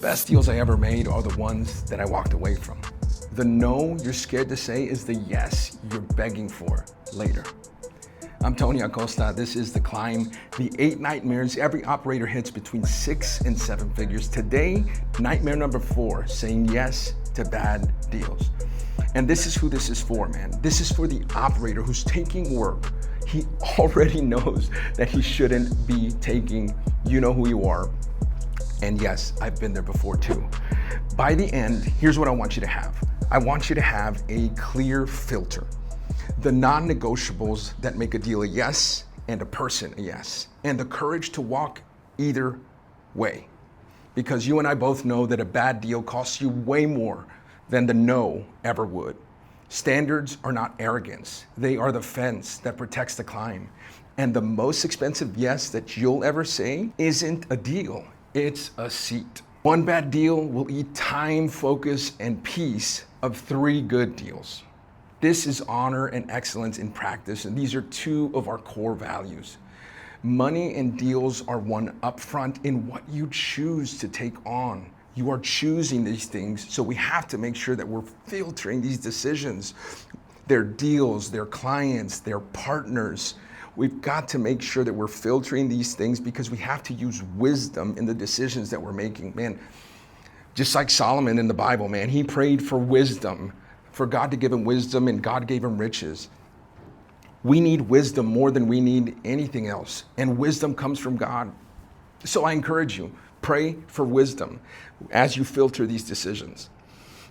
best deals I ever made are the ones that I walked away from. The no you're scared to say is the yes you're begging for later. I'm Tony Acosta. This is The Climb, the 8 nightmares every operator hits between 6 and 7 figures. Today, nightmare number 4, saying yes to bad deals. And this is who this is for, man. This is for the operator who's taking work he already knows that he shouldn't be taking. You know who you are. And yes, I've been there before too. By the end, here's what I want you to have. I want you to have a clear filter. The non-negotiables that make a deal a yes and a person a yes. And the courage to walk either way. Because you and I both know that a bad deal costs you way more than the no ever would. Standards are not arrogance. They are the fence that protects the climb. And the most expensive yes that you'll ever say isn't a deal, it's a seat. One bad deal will eat time, focus, and peace of 3 good deals. This is honor and excellence in practice, and these are 2 of our core values. Money and deals are won upfront in what you choose to take on. You are choosing these things, so we have to make sure that we're filtering these decisions. Their deals, their clients, their partners. We've got to make sure that we're filtering these things because we have to use wisdom in the decisions that we're making. Man, just like Solomon in the Bible, man, he prayed for wisdom, for God to give him wisdom, and God gave him riches. We need wisdom more than we need anything else, and wisdom comes from God. So I encourage you, pray for wisdom as you filter these decisions.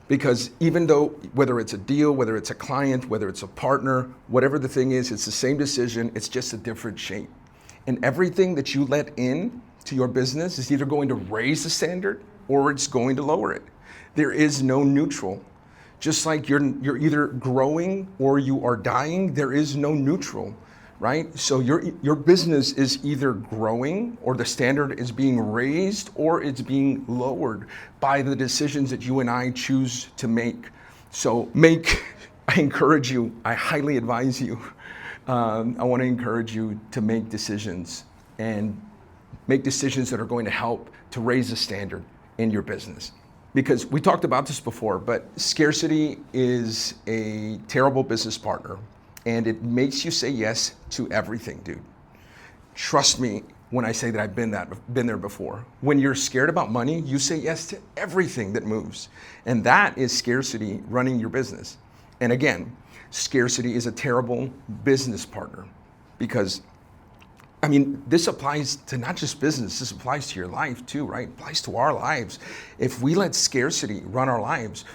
Because even though, whether it's a deal, whether it's a client, whether it's a partner, whatever the thing is, it's the same decision, it's just a different shape. And everything that you let in to your business is either going to raise the standard or it's going to lower it. There is no neutral. Just like you're either growing or you are dying, there is no neutral, right? So your business is either growing or the standard is being raised or it's being lowered by the decisions that you and I choose to make. So I encourage you, I highly advise you, I want to encourage you to make decisions and make decisions that are going to help to raise the standard in your business. Because we talked about this before, but scarcity is a terrible business partner. And it makes you say yes to everything, dude. Trust me when I say that I've been there before. When you're scared about money, you say yes to everything that moves. And that is scarcity running your business. And again, scarcity is a terrible business partner because, I mean, this applies to not just business, this applies to your life too, right? It applies to our lives. If we let scarcity run our lives,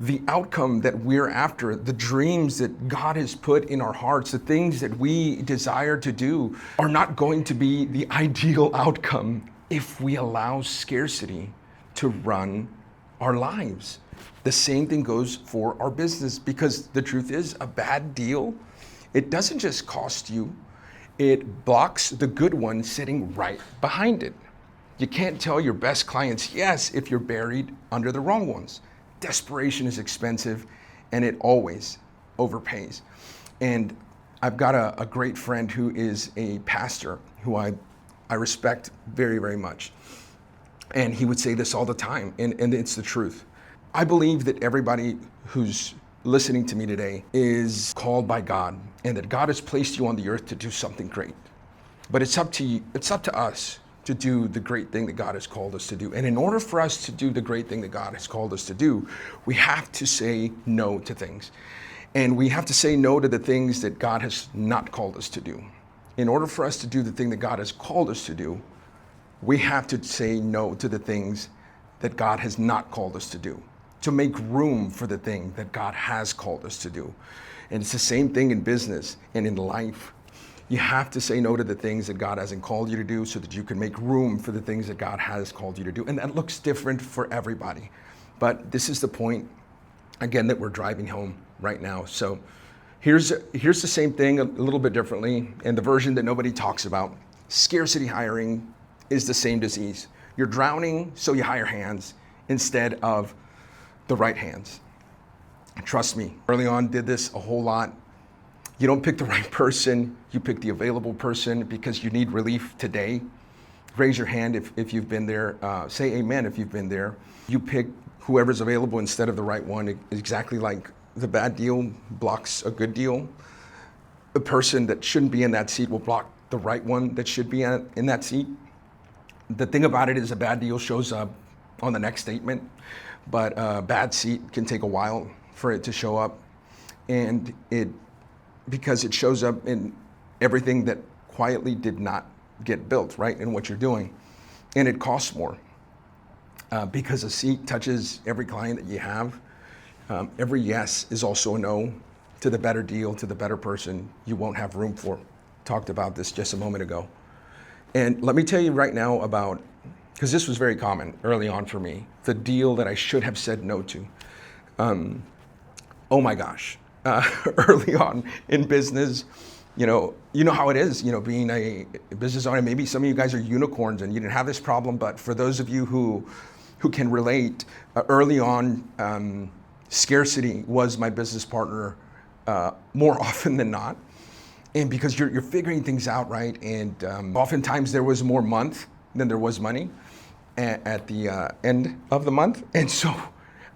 the outcome that we're after, the dreams that God has put in our hearts, the things that we desire to do are not going to be the ideal outcome if we allow scarcity to run our lives. The same thing goes for our business because the truth is a bad deal, it doesn't just cost you, it blocks the good one sitting right behind it. You can't tell your best clients yes if you're buried under the wrong ones. Desperation is expensive and it always overpays. And I've got a great friend who is a pastor who I respect very, very much. And he would say this all the time, and it's the truth. I believe that everybody who's listening to me today is called by God and that God has placed you on the earth to do something great. But it's up to you, it's up to us to do the great thing that God has called us to do. And in order for us to do the great thing that God has called us to do, we have to say no to things. And we have to say no to the things that God has not called us to do. In order for us to do the thing that God has called us to do, we have to say no to the things that God has not called us to do, to make room for the thing that God has called us to do. And it's the same thing in business and in life. You have to say no to the things that God hasn't called you to do so that you can make room for the things that God has called you to do. And that looks different for everybody. But this is the point, again, that we're driving home right now. So here's the same thing a little bit differently, and the version that nobody talks about. Scarcity hiring is the same disease. You're drowning, so you hire hands instead of the right hands. Trust me, early on did this a whole lot. You don't pick the right person, you pick the available person because you need relief today. raise your hand if you've been there. Say amen if you've been there. You pick whoever's available instead of the right one, exactly like the bad deal blocks a good deal. The person that shouldn't be in that seat will block the right one that should be in that seat. The thing about it is a bad deal shows up on the next statement, but a bad seat can take a while for it to show up. And because it shows up in everything that quietly did not get built, right, in what you're doing. And it costs more because a seat touches every client that you have. Every yes is also a no to the better deal, to the better person you won't have room for. Talked about this just a moment ago. And let me tell you right now about, because this was very common early on for me, the deal that I should have said no to. Oh my gosh, early on in business, you know how it is, being a business owner. Maybe some of you guys are unicorns and you didn't have this problem, but for those of you who can relate, early on, scarcity was my business partner more often than not. And because you're figuring things out, right? And oftentimes there was more month than there was money at the end of the month. And so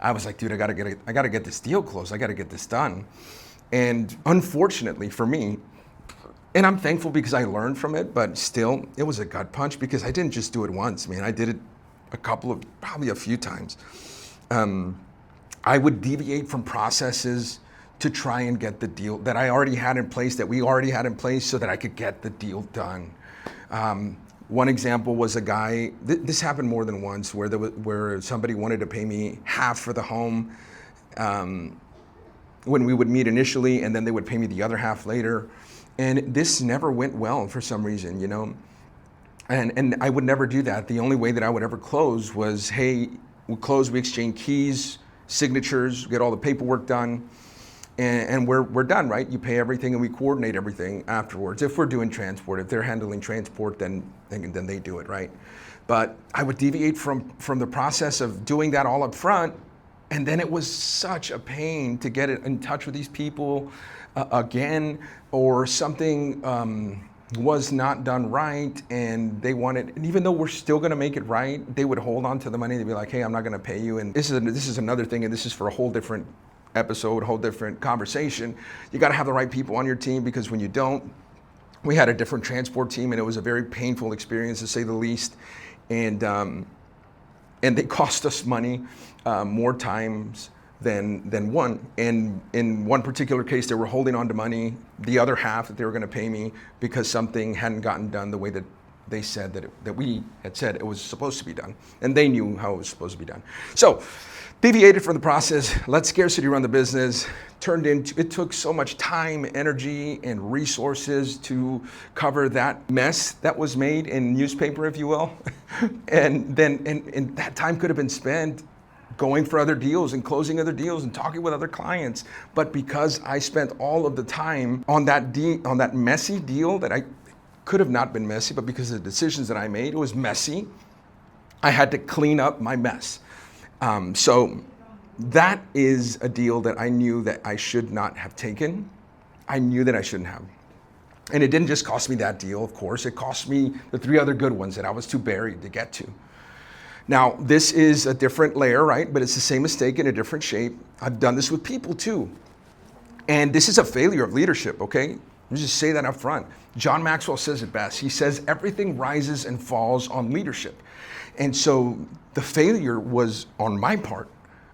I was like, dude, I gotta get this deal closed. I gotta get this done. And unfortunately for me, and I'm thankful because I learned from it, but still, it was a gut punch because I didn't just do it once, man. I did it probably a few times. I would deviate from processes to try and get the deal that I already had in place, that we already had in place, so that I could get the deal done. One example was a guy, this happened more than once, where somebody wanted to pay me half for the home when we would meet initially, and then they would pay me the other half later. And this never went well for some reason, And I would never do that. The only way that I would ever close was, hey, we close, we exchange keys, signatures, get all the paperwork done, and we're done, right? You pay everything and we coordinate everything afterwards. If we're doing transport, if they're handling transport, then they do it, right? But I would deviate from the process of doing that all up front, and then it was such a pain to get in touch with these people again, or something was not done right, and they wanted, and even though we're still gonna make it right, they would hold on to the money. They'd be like, hey, I'm not gonna pay you. And this is another thing, and this is for a whole different episode, whole different conversation. You gotta have the right people on your team, because when you don't, we had a different transport team, and it was a very painful experience to say the least. And they cost us money more times than one. And in one particular case, they were holding on to money, the other half that they were gonna pay me, because something hadn't gotten done the way that they said that we had said it was supposed to be done. And they knew how it was supposed to be done. So, deviated from the process, let scarcity run the business, it took so much time, energy, and resources to cover that mess that was made in newspaper, if you will. And that time could have been spent going for other deals and closing other deals and talking with other clients. But because I spent all of the time on that messy deal that I could have not been messy, but because of the decisions that I made, it was messy, I had to clean up my mess. So that is a deal that I knew that I should not have taken. I knew that I shouldn't have. And it didn't just cost me that deal, of course. It cost me the 3 other good ones that I was too buried to get to. Now, this is a different layer, right? But it's the same mistake in a different shape. I've done this with people too. And this is a failure of leadership, okay? Let me just say that up front. John Maxwell says it best. He says, everything rises and falls on leadership. And so the failure was on my part.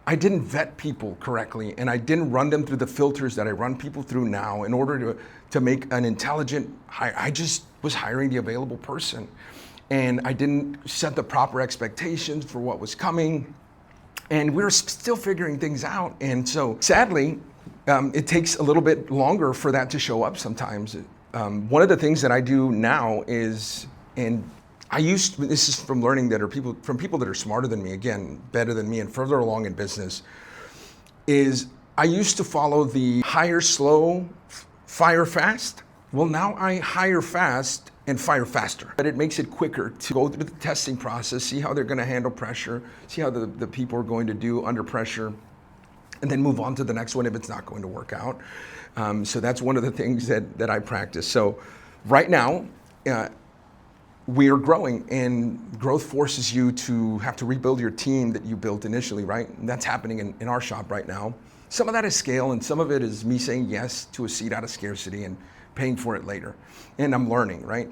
I didn't vet people correctly, and I didn't run them through the filters that I run people through now in order to make an intelligent hire. I just was hiring the available person, and I didn't set the proper expectations for what was coming, and we were still figuring things out. And so sadly, it takes a little bit longer for that to show up sometimes. One of the things that I do now is, this is from learning from people that are smarter than me, again, better than me and further along in business, is I used to follow the hire slow, fire fast. Well, now I hire fast and fire faster. But it makes it quicker to go through the testing process, see how they're gonna handle pressure, see how the people are going to do under pressure, and then move on to the next one if it's not going to work out. So that's one of the things that I practice. So right now, we are growing, and growth forces you to have to rebuild your team that you built initially, right? And that's happening in our shop right now. Some of that is scale, and some of it is me saying yes to a seat out of scarcity and paying for it later. And I'm learning, right?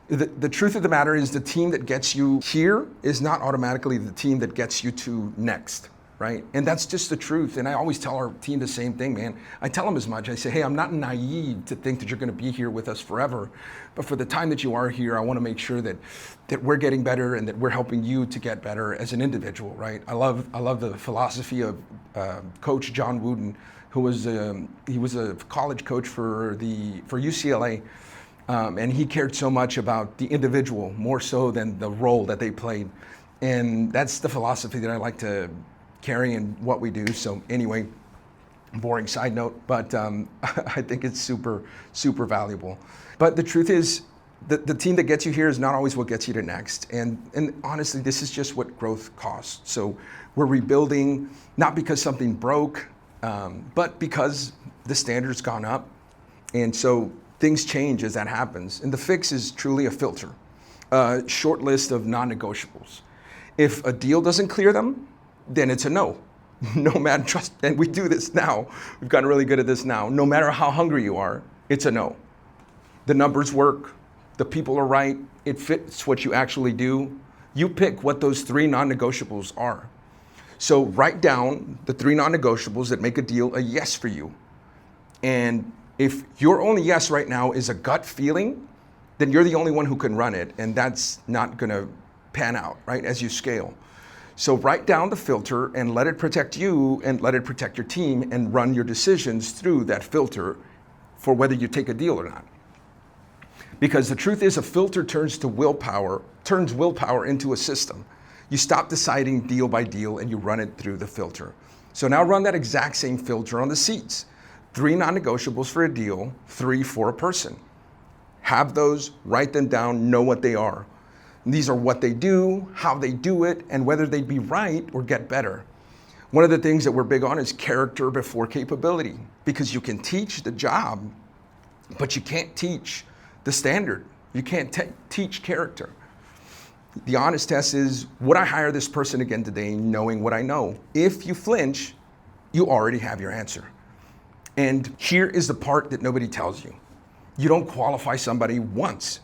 The truth of the matter is the team that gets you here is not automatically the team that gets you to next, right? And that's just the truth. And I always tell our team the same thing, man. I tell them as much. I say, hey, I'm not naive to think that you're going to be here with us forever. But for the time that you are here, I want to make sure that we're getting better and that we're helping you to get better as an individual, right? I love the philosophy of Coach John Wooden, who was he was a college coach for UCLA. And he cared so much about the individual more so than the role that they played. And that's the philosophy that I like to carry in what we do. So anyway, boring side note, but I think it's super, super valuable. But the truth is, the team that gets you here is not always what gets you to next. And honestly, this is just what growth costs. So we're rebuilding, not because something broke, but because the standard's gone up. And so things change as that happens. And the fix is truly a filter, a short list of non-negotiables. If a deal doesn't clear them, then it's a no. No matter, trust, and we do this now. We've gotten really good at this now. No matter how hungry you are, it's a no. The numbers work, the people are right, it fits what you actually do. You pick what those 3 non-negotiables are. So write down the 3 non-negotiables that make a deal a yes for you. And if your only yes right now is a gut feeling, then you're the only one who can run it, and that's not gonna pan out, right, as you scale. So write down the filter and let it protect you and let it protect your team and run your decisions through that filter for whether you take a deal or not. Because the truth is, a filter turns willpower into a system. You stop deciding deal by deal and you run it through the filter. So now run that exact same filter on the seats. 3 non-negotiables for a deal, 3 for a person. Have those, write them down, know what they are. These are what they do, how they do it, and whether they'd be right or get better. One of the things that we're big on is character before capability, because you can teach the job, but you can't teach the standard. You can't teach character. The honest test is, would I hire this person again today knowing what I know? If you flinch, you already have your answer. And here is the part that nobody tells you. You don't qualify somebody once.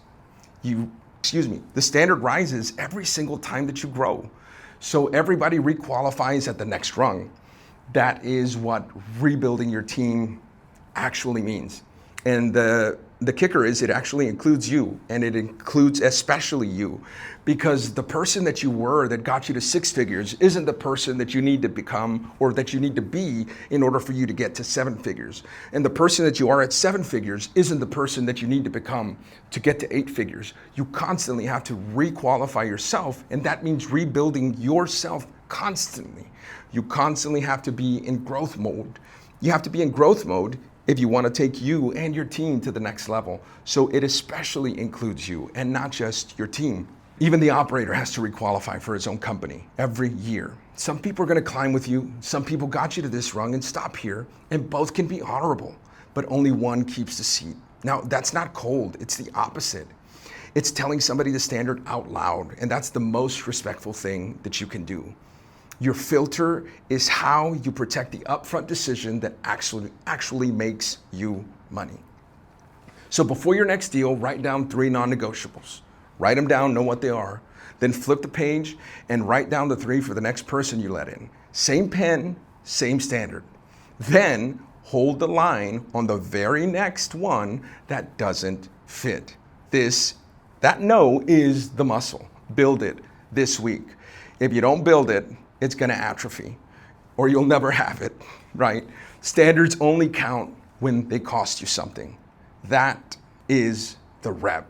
The standard rises every single time that you grow. So everybody requalifies at the next rung. That is what rebuilding your team actually means. And the kicker is it actually includes you, and it includes especially you, because the person that you were that got you to 6 figures isn't the person that you need to become or that you need to be in order for you to get to 7 figures. And the person that you are at 7 figures isn't the person that you need to become to get to 8 figures. You constantly have to requalify yourself, and that means rebuilding yourself constantly. You constantly have to be in growth mode. You have to be in growth mode if you want to take you and your team to the next level. So it especially includes you and not just your team. Even the operator has to requalify for his own company every year. Some people are going to climb with you. Some people got you to this rung and stop here, and both can be honorable, but only one keeps the seat. Now, that's not cold. It's the opposite. It's telling somebody the standard out loud, and that's the most respectful thing that you can do. Your filter is how you protect the upfront decision that actually makes you money. So before your next deal, write down 3 non-negotiables. Write them down, know what they are. Then flip the page and write down the 3 for the next person you let in. Same pen, same standard. Then hold the line on the very next one that doesn't fit. That no is the muscle. Build it this week. If you don't build it, it's going to atrophy, or you'll never have it, right? Standards only count when they cost you something. That is the rep.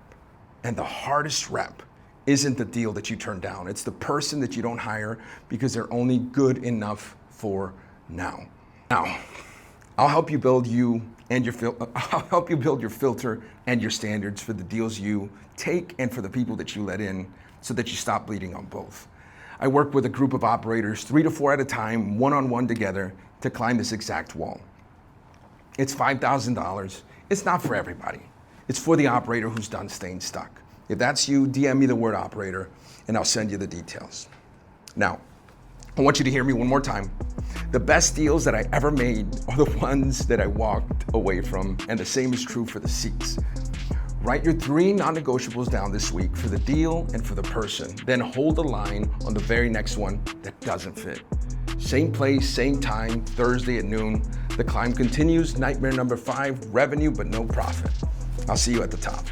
And the hardest rep isn't the deal that you turn down. It's the person that you don't hire because they're only good enough for now. Now, I'll help you build your filter and your standards for the deals you take and for the people that you let in so that you stop bleeding on both. I work with a group of operators, 3 to 4 at a time, one-on-one together, to climb this exact wall. It's $5,000. It's not for everybody. It's for the operator who's done staying stuck. If that's you, DM me the word operator and I'll send you the details. Now, I want you to hear me one more time. The best deals that I ever made are the ones that I walked away from, and the same is true for the seats. Write your 3 non-negotiables down this week for the deal and for the person. Then hold the line on the very next one that doesn't fit. Same place, same time, Thursday at noon. The climb continues. Nightmare number 5, revenue but no profit. I'll see you at the top.